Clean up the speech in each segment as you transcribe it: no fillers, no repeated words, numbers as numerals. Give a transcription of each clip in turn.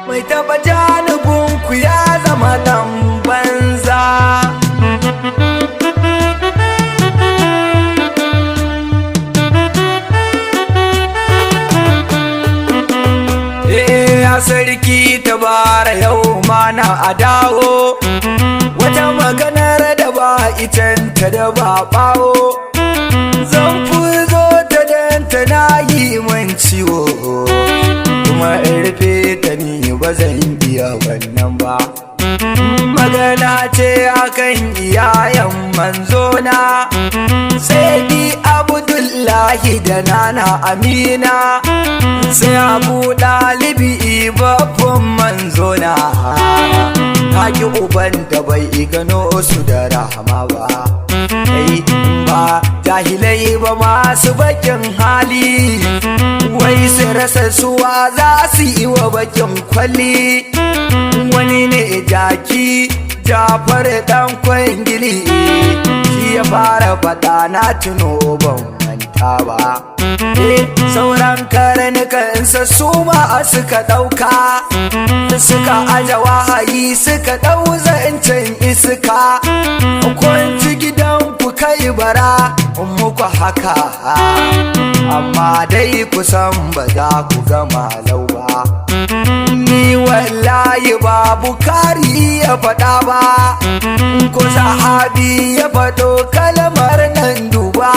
mai taba janibinku ya zama dan banza. Ya sarki tabara yau mana a dawo, wata maganar da ba itanta da ba bawo, zan zo ta danta na yi min ciwo, kuma in rufe ta ni ba zan iya wannan ba. Magana ce akan iyayen manzona, sai bi Abdullahi da nana Amina, sai Abu Dalibi babban manzona, haƙi uban da bai gano su da rahama ba. Kai ba jahilai ba masu bakin hali, wai su rasa suwa za su yi wa bakin kwalli. Wani ne jaki Jafar dan Kwangili, shi ya fara faɗa na tuno ban manta ba. Sauran karnukansa su ma suka ɗauka, suka aje wahayi suka ɗau zancen iska. Kwanci gidan ku kai bara muku haka, amma dai kusan ba za ku gama lau ba. Ni wallahi ba Bukari ya faɗa ba, ko sahabi ya faɗo kalmar nan duba.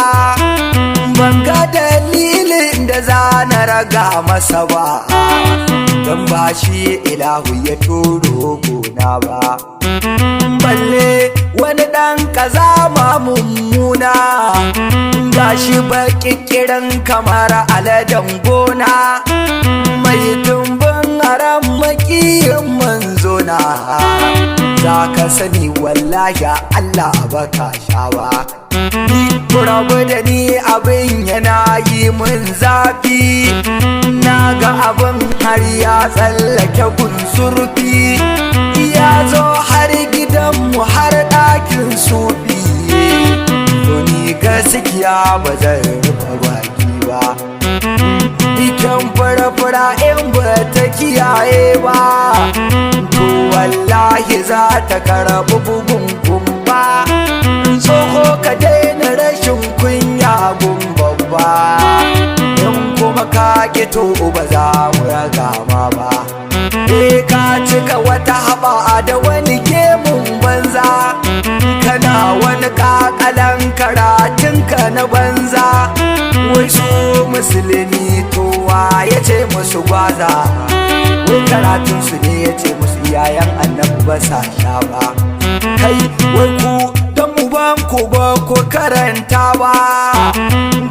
Ban ga dalilin da za na raga masa ba, don ba shi ilahu ya turo gona ba. Balle wani ɗan kazama mummuna, ga shi baƙiƙiran kamar aladen gona, mai tumbin haram makiyin manzona. Za ka sani wallahi Allah baka sha ba. Ku rabu da ni abin yana yi min zafi, na ga abin har ya tsallake gun zurfi, ya zo har gidanmu har ɗakin sufi. To ni gaskiya ba zan rufe baki ba, ikan fura-fura in ba ta kiyaye ba, to wallahi za ta karɓi bugun gumba. Tsoho ka daina rashin kunya gun babba, in kuma ka to ba za mu raga ma ba. Ka cika wata haɓa da wani gemun banza, kana wani ƙaƙalan karatunka na banza. Wai su musulmi towa ya ce musu gwaza, wai karatunsu ne ya ce musu iyayen annabi ba sa sha ba. Kai wai ku don uban ku ba ku karanta ba,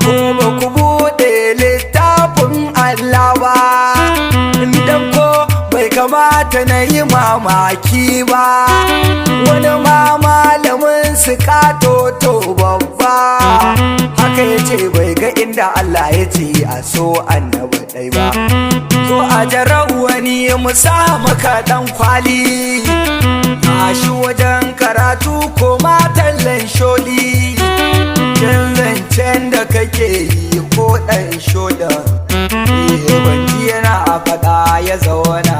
ko ba ku buɗe littafin Allah ba. Dan ko bai kamata na yi mamaki ba, wani ma malamin su katoto babba, haka ya ce bai ga inda Allah ya ce a so annabi ɗai ba. So a jarar wani mu sa maka ɗan kwali, shi wajen karatu ko matallan sholi, jan zancen da kake yi ko ɗan shoda. Banji yana a faɗa ya zauna,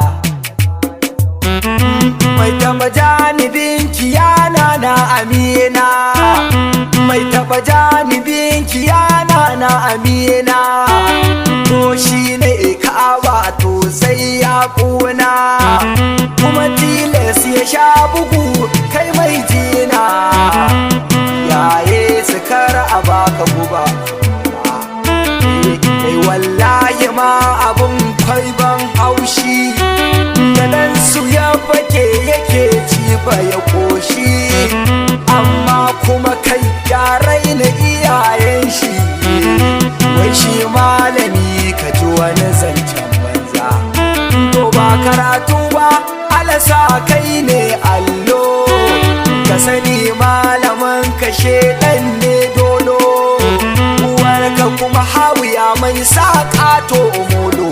mai taɓa janibin kiyana na Amina, mai taɓa janibin kiyana na Amina. To shi ne Ka'aba to sai ya ƙuna, kuma tilas ya sha bugu kai mai jina. Yaye su kara a baka guba, wallahi ma abun kwai ban haushi, da dan su ya fake yake ci ba ya koshi, amma kuma kai ya raina iyayen shi. Wai shi malami ka ji wani zancen banza, to ba karatu ba alasa kai ne allo, ka sani malaman ka shedan ne dolo, uwarka kuma hawiya mai saƙa to molo.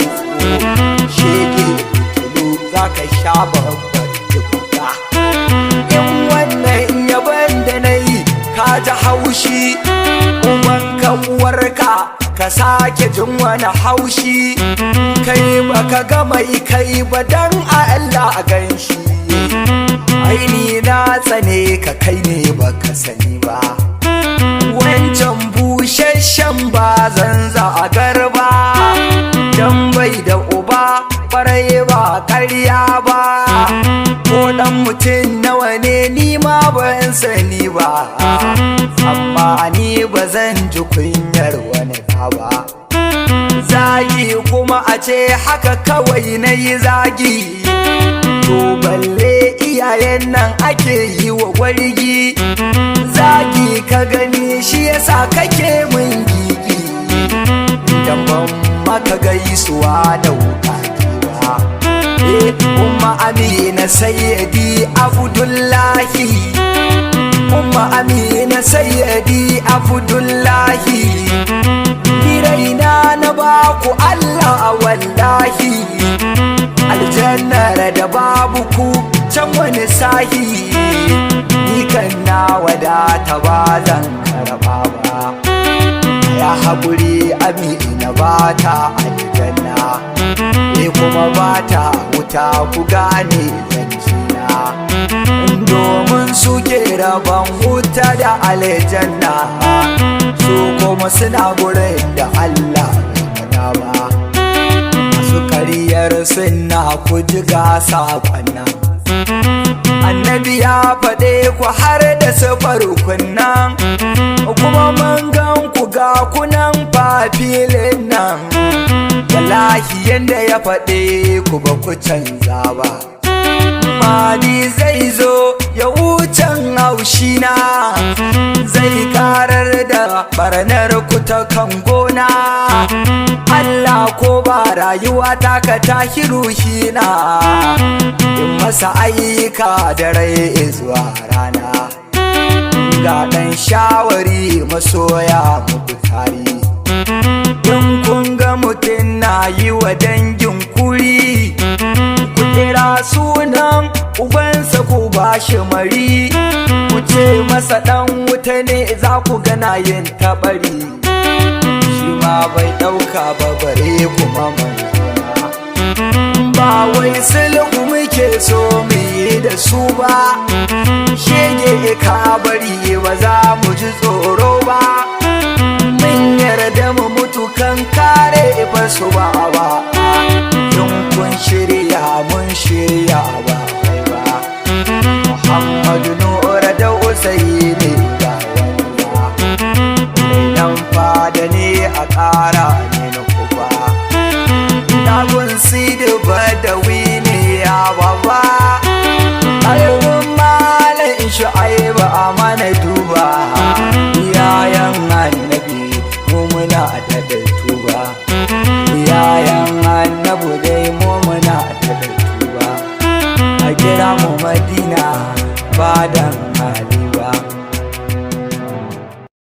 Shege tulu za ka sha babbar jikuta, in wannan yaban da na yi ka ji haushi, uwanka uwarka ka ka sake jin wani haushi, kai baka ga mai kai ba dan Allah a ganshi. Aini na tsane ka kai ne baka sani ba, wancan bushashen ba zanza a garba, dan bai da uba kwarai ba karya ba. Ko dan mutum nawa ne ni ma ban sani ba, amma ni ba zan ji kunyar wani ba. Zagi kuma a ce haka kawai na yi zagi, to balle iyayen nan ake yi wa wargi. Zagi ka gani shi yasa kake mun gigi, dan ban maka gaisuwa da wukaki ba. Umma Amina Sayyidi Abdullahi, Umma Amina Sayyidi Abdullahi, ni raina na baku Allah wallahi, aljannar da babu ku can wani sahi, ni kan na wadata ba zan karba ba. Ya haƙuri Amina ba ta aljanna, kuma ba ta wuta ku gane zancina, domin suke rabon wuta da aljanna, su kuma suna gurin da Allah bai ba. Masu kariyar suna ku ji gasa kwannan, annabi ya faɗe ku har da sufar kunnan, kuma mun gan ku ga kunan fafilin nan. Wallahi yanda ya faɗe ku ba ku canza ba, mali zai zo ya wucen haushina, zai karar da barnar ku ta kan gona. Allah ko ba rayuwa ta ka tahi ruhina, in masa ayyuka da rai zuwa rana. Ga ɗan shawari masoya muku tari, in kun ga mutum na yi wa dangin kuri, ku kira sunan ubansa ku ba shi mari, ku ce masa ɗan wuta ne za ku gana yin taɓari. Shi ma bai ɗauka ba bare kuma manzona, ba wai sulhu muke so mu yi da su ba, shege ka bari ba za mu ji tsoro ba. Mun yarda mu mutu kan kare ba su ba, in kun shirya mun shirya ba kai ba. Muhammadu Nura da Usaini ga wanda nan fada ne a ƙara ne na kuba, nagun Sidi Badawi ne ya baba, alhun Malam Shu'aibu a mana duba, yayan annabi mu muna da tuba, yayan annabu dai mu muna da tuba, a kira mu Madina badan